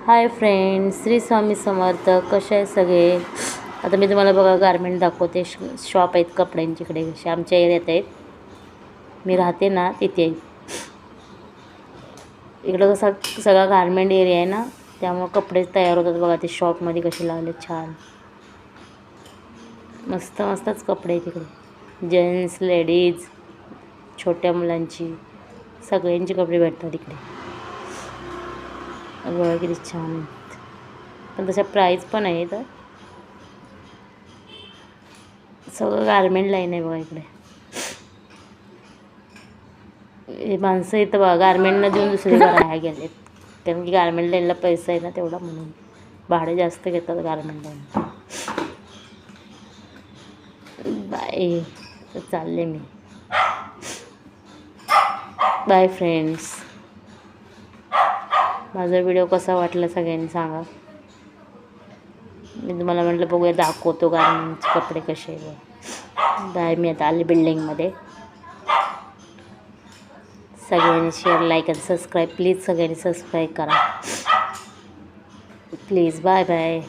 Hi friends, Shri Swami Samarth. कसे आहे सगळे? आता मी तुम्हाला बघा गारमेंट दाखवते. शॉप आहेत कपड्यांची. इकडे कसे आमच्या एरियात आहेत. मी राहते ना तिथे. इकडं कसा सगळा गारमेंट एरिया आहे ना, त्यामुळे कपडे तयार होतात बघा. ते शॉपमध्ये कसे लावले छान, मस्त मस्तच कपडे आहेत तिकडे. जेंट्स, लेडीज, छोट्या मुलांची सगळ्यांची कपडे भेटतात इकडे. बघा किती छान आहेत, पण तशा प्राईस पण आहेत. सगळं गारमेंट लाईन आहे बघा इकडे. हे माणसं इथं बघा गारमेंटनं देऊन दुसरीकडे राहायला गेलेत, कारण की गारमेंट लाईनला पैसा आहे ना तेवढा, म्हणून भाडे जास्त घेतात गारमेंट लाईन. बाय, तर चालले मी. Bye friends. माझा व्हिडिओ कसा वाटला सगळ्यांनी सांगा. मी तुम्हाला म्हटलं बघूया, दाखवतो गारमेंटचे कपडे कसे आहे. बाय, मी आता आले बिल्डिंगमध्ये. सगळ्यांनी शेअर, लाईक आणि सबस्क्राईब प्लीज. सगळ्यांनी सबस्क्राईब करा प्लीज. Bye bye.